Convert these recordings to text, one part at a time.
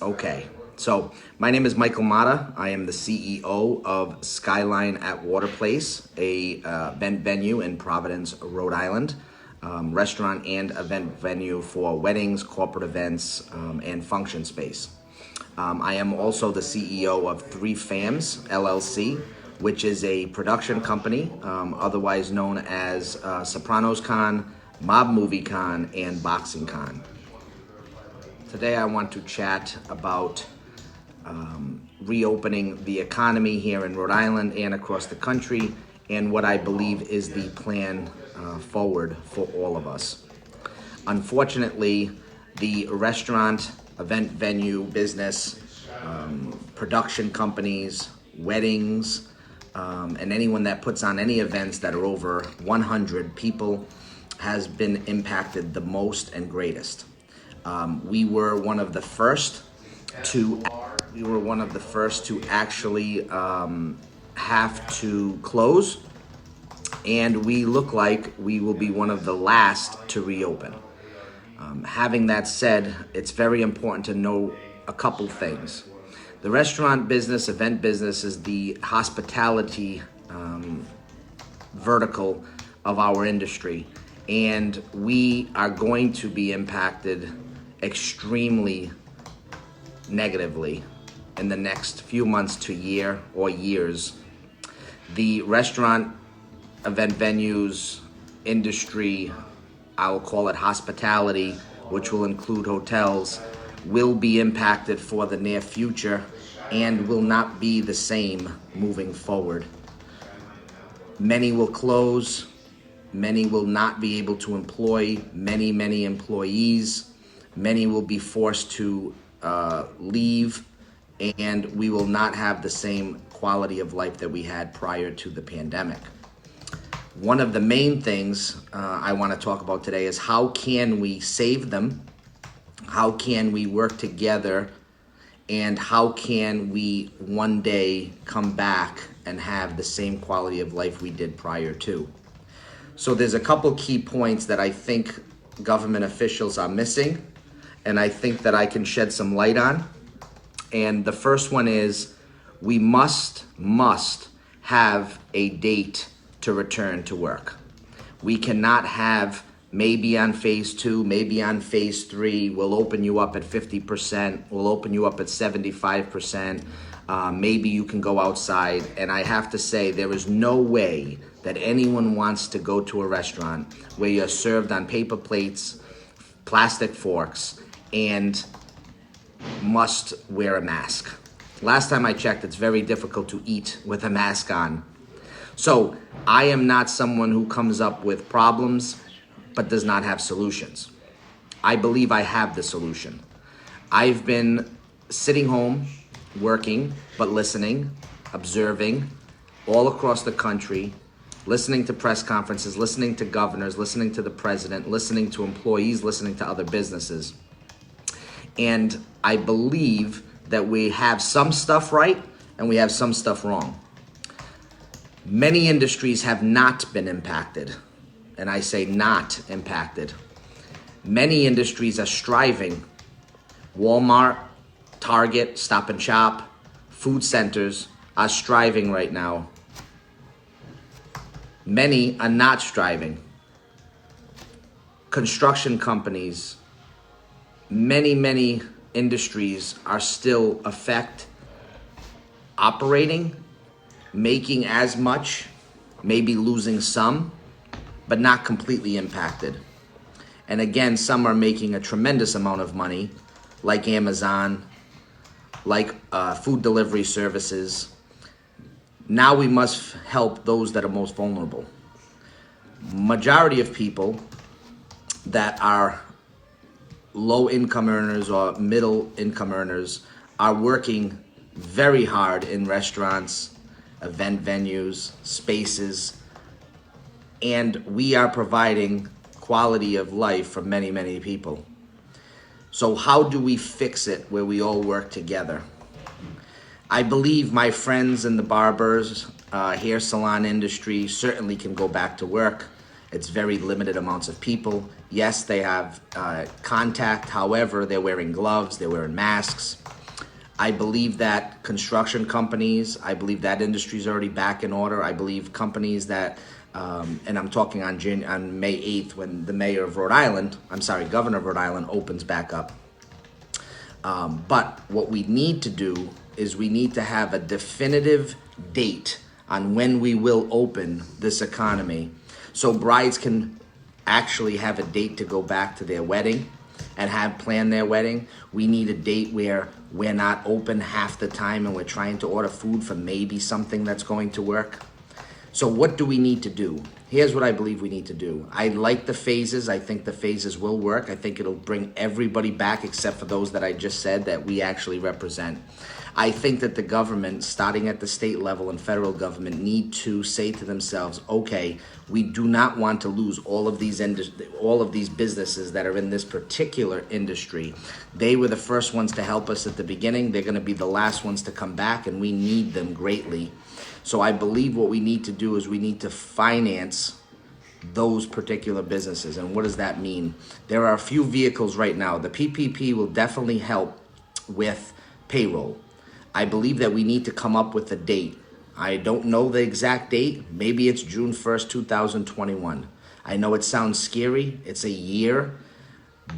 Okay, so my name is Michael Mata. I am the CEO of Skyline at Water Place, a event venue in Providence, Rhode Island, restaurant and event venue for weddings, corporate events, and function space. I am also the CEO of 3FAMS LLC, which is a production company, otherwise known as Sopranos Con, Mob Movie Con, and Boxing Con. Today I want to chat about reopening the economy here in Rhode Island and across the country, and what I believe is the plan forward for all of us. Unfortunately, the restaurant, event venue business, production companies, weddings, and anyone that puts on any events that are over 100 people has been impacted the most and greatest. We were one of the first to actually have to close, and we look like we will be one of the last to reopen. Having that said, it's very important to know a couple things. The restaurant business, event business is the hospitality vertical of our industry, and we are going to be impacted extremely negatively in the next few months to year or years. The restaurant, event venues industry, I will call it hospitality, which will include hotels, will be impacted for the near future and will not be the same moving forward. Many will close, many will not be able to employ many employees. Many will be forced to leave, and we will not have the same quality of life that we had prior to the pandemic. One of the main things I want to talk about today is how can we save them, how can we work together, and how can we one day come back and have the same quality of life we did prior to. So there's a couple key points that I think government officials are missing, and I think that I can shed some light on. And the first one is we must have a date to return to work. We cannot have maybe on phase 2, maybe on phase 3, we'll open you up at 50%, we'll open you up at 75%, maybe you can go outside. And I have to say, there is no way that anyone wants to go to a restaurant where you're served on paper plates, plastic forks, and must wear a mask. Last time I checked, it's very difficult to eat with a mask on. So I am not someone who comes up with problems but does not have solutions. I believe I have the solution. I've been sitting home, working, but listening, observing all across the country, listening to press conferences, listening to governors, listening to the president, listening to employees, listening to other businesses. And I believe that we have some stuff right and we have some stuff wrong. Many industries have not been impacted, and I say not impacted. Many industries are striving. Walmart, Target, Stop and Shop, food centers are striving right now. Many are not striving. Construction companies, many industries are still operating, making as much, maybe losing some, but not completely impacted. And again, some are making a tremendous amount of money, like Amazon, like food delivery services. Now we must help those that are most vulnerable. Majority of people that are low income earners or middle income earners are working very hard in restaurants, event venues, spaces, and we are providing quality of life for many people. So how do we fix it where we all work together? I believe my friends in the barbers, hair salon industry certainly can go back to work. It's very limited amounts of people. Yes, they have contact. However, they're wearing gloves, they're wearing masks. I believe that construction companies, I believe that industry is already back in order. I believe companies that, and I'm talking on May 8th when the governor of Rhode Island opens back up. But what we need to do is we need to have a definitive date on when we will open this economy so brides can actually have a date to go back to their wedding and have planned their wedding. We need a date where we're not open half the time and we're trying to order food for maybe something that's going to work. So what do we need to do? Here's what I believe we need to do. I like the phases. I think the phases will work. I think it'll bring everybody back except for those that I just said that we actually represent. I think that the government, starting at the state level and federal government, need to say to themselves, okay, we do not want to lose all of these businesses that are in this particular industry. They were the first ones to help us at the beginning. They're going to be the last ones to come back, and we need them greatly. So I believe what we need to do is we need to finance those particular businesses. And what does that mean? There are a few vehicles right now. The PPP will definitely help with payroll. I believe that we need to come up with a date. I don't know the exact date. Maybe it's June 1st, 2021. I know it sounds scary. It's a year,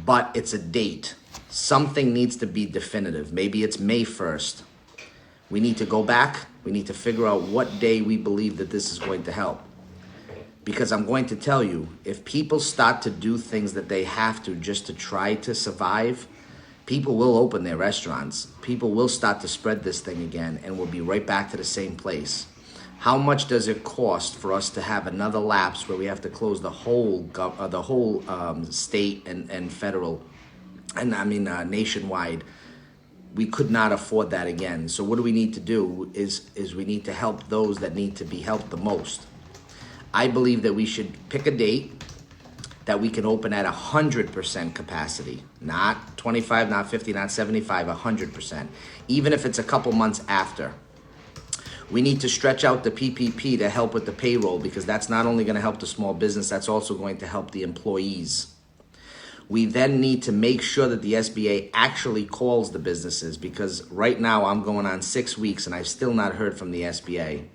but it's a date. Something needs to be definitive. Maybe it's May 1st. We need to go back. We need to figure out what day we believe that this is going to help. Because I'm going to tell you, if people start to do things that they have to just to try to survive, people will open their restaurants. People will start to spread this thing again, and we'll be right back to the same place. How much does it cost for us to have another lapse where we have to close the whole state and federal, and nationwide? We could not afford that again. So what do we need to do is we need to help those that need to be helped the most. I believe that we should pick a date that we can open at 100% capacity, not 25, not 50, not 75, 100%, even if it's a couple months after. We need to stretch out the PPP to help with the payroll, because that's not only going to help the small business, that's also going to help the employees. We then need to make sure that the SBA actually calls the businesses, because right now I'm going on 6 weeks and I've still not heard from the SBA.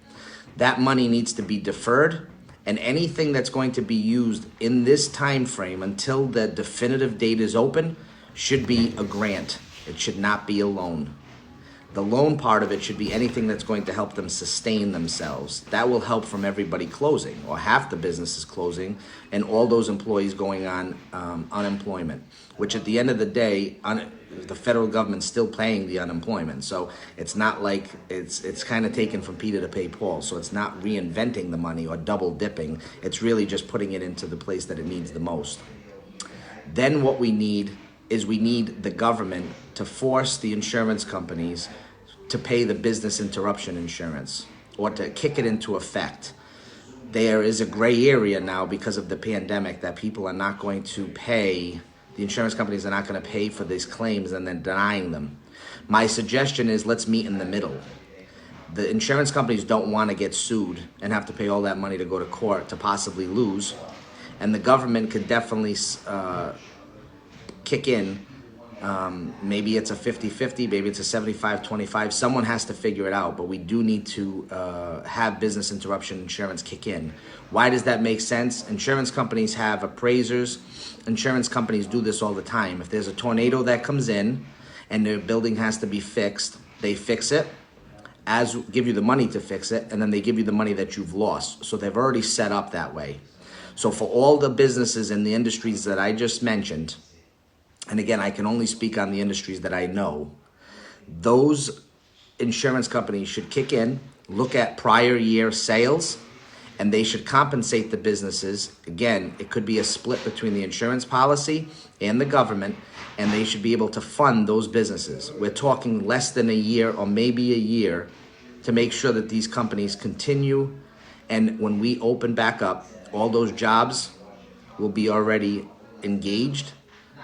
That money needs to be deferred, and anything that's going to be used in this time frame until the definitive date is open should be a grant. It should not be a loan. The loan part of it should be anything that's going to help them sustain themselves. That will help from everybody closing, or half the businesses closing, and all those employees going on unemployment, which at the end of the day, the federal government's still paying the unemployment. So it's not like it's kind of taken from Peter to pay Paul. So it's not reinventing the money or double dipping. It's really just putting it into the place that it needs the most. Then what we need is the government to force the insurance companies to pay the business interruption insurance, or to kick it into effect. There is a gray area now because of the pandemic that people are not going to pay. The insurance companies are not going to pay for these claims and then denying them. My suggestion is let's meet in the middle. The insurance companies don't want to get sued and have to pay all that money to go to court to possibly lose. And the government could definitely kick in. Maybe it's a 50-50, maybe it's a 75-25. Someone has to figure it out, but we do need to have business interruption insurance kick in. Why does that make sense? Insurance companies have appraisers. Insurance companies do this all the time. If there's a tornado that comes in and their building has to be fixed, they fix it, give you the money to fix it, and then they give you the money that you've lost. So they've already set up that way. So for all the businesses in the industries that I just mentioned, and again, I can only speak on the industries that I know, those insurance companies should kick in, look at prior year sales, and they should compensate the businesses. Again, it could be a split between the insurance policy and the government, and they should be able to fund those businesses. We're talking less than a year or maybe a year to make sure that these companies continue, and when we open back up, all those jobs will be already engaged.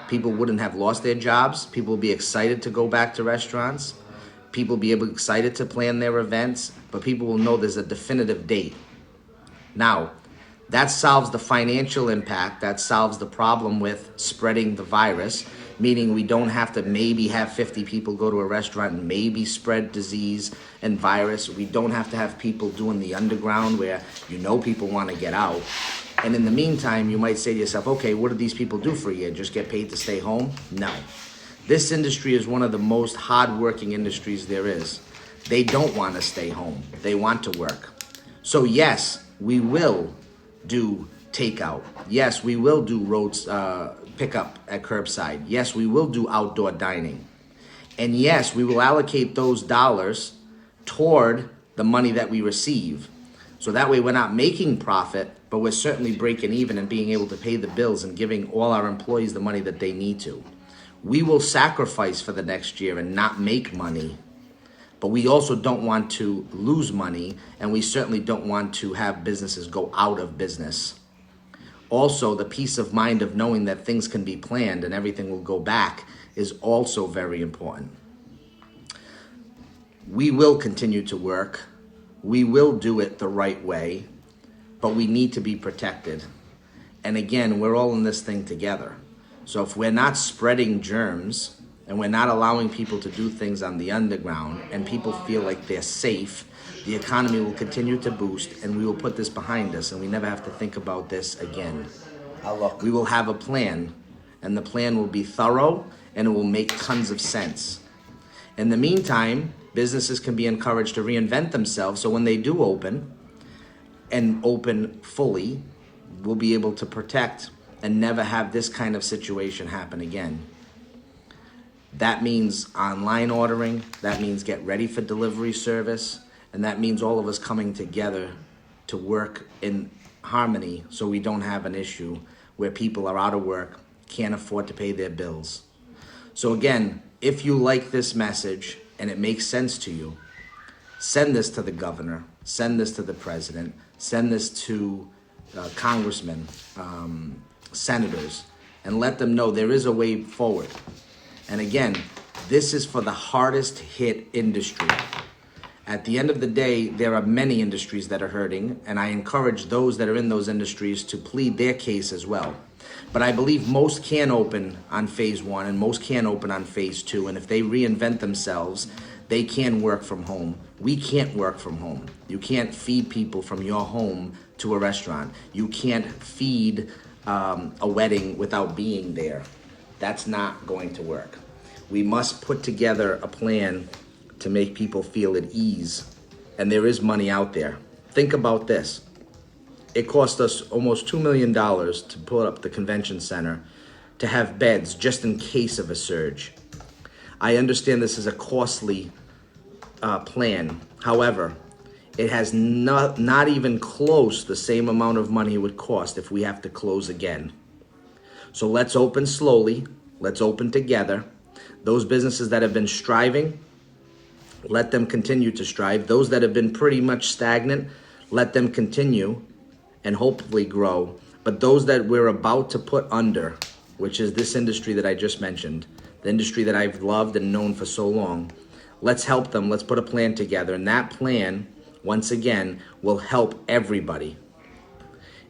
People wouldn't have lost their jobs. People will be excited to go back to restaurants. People will be excited to plan their events, but people will know there's a definitive date. Now, That solves the financial impact. That solves the problem with spreading the virus, meaning we don't have to maybe have 50 people go to a restaurant and maybe spread disease and virus. We don't have to have people doing the underground where people want to get out. And in the meantime, you might say to yourself, okay, what do these people do for a year? Just get paid to stay home? No. This industry is one of the most hardworking industries there is. They don't want to stay home. They want to work. So yes, we will do takeout. Yes, we will do roads pickup at curbside. Yes, we will do outdoor dining. And yes, we will allocate those dollars toward the money that we receive. So that way we're not making profit, but we're certainly breaking even and being able to pay the bills and giving all our employees the money that they need to. We will sacrifice for the next year and not make money, but we also don't want to lose money, and we certainly don't want to have businesses go out of business. Also, the peace of mind of knowing that things can be planned and everything will go back is also very important. We will continue to work. We will do it the right way, but we need to be protected. And again, we're all in this thing together. So if we're not spreading germs and we're not allowing people to do things on the underground and people feel like they're safe, the economy will continue to boost and we will put this behind us and we never have to think about this again. We will have a plan, and the plan will be thorough and it will make tons of sense. In the meantime, businesses can be encouraged to reinvent themselves, so when they do open and open fully, we'll be able to protect and never have this kind of situation happen again. That means online ordering, that means get ready for delivery service, and that means all of us coming together to work in harmony so we don't have an issue where people are out of work, can't afford to pay their bills. So again, if you like this message and it makes sense to you, send this to the governor, send this to the president, send this to congressmen, senators, and let them know there is a way forward. And again, this is for the hardest hit industry. At the end of the day, there are many industries that are hurting, and I encourage those that are in those industries to plead their case as well. But I believe most can open on phase 1 and most can open on phase 2, and if they reinvent themselves, they can work from home. We can't work from home. You can't feed people from your home to a restaurant. You can't feed a wedding without being there. That's not going to work. We must put together a plan to make people feel at ease, and there is money out there. Think about this. It cost us almost $2 million to put up the convention center to have beds just in case of a surge. I understand this is a costly plan. However, it has not even close the same amount of money it would cost if we have to close again. So let's open slowly. Let's open together. Those businesses that have been striving, let them continue to strive. Those that have been pretty much stagnant, let them continue and hopefully grow. But those that we're about to put under, which is this industry that I just mentioned, the industry that I've loved and known for so long, let's help them. Let's put a plan together. And that plan, once again, will help everybody.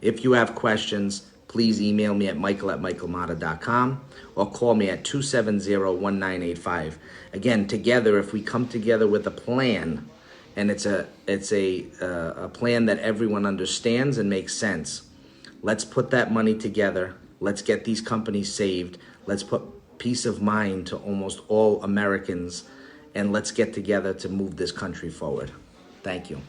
If you have questions, please email me at michael@michaelmata.com or call me at 270-1985. Again, together, if we come together with a plan, and it's a plan that everyone understands and makes sense, let's put that money together. Let's get these companies saved. Let's put peace of mind to almost all Americans, and let's get together to move this country forward. Thank you.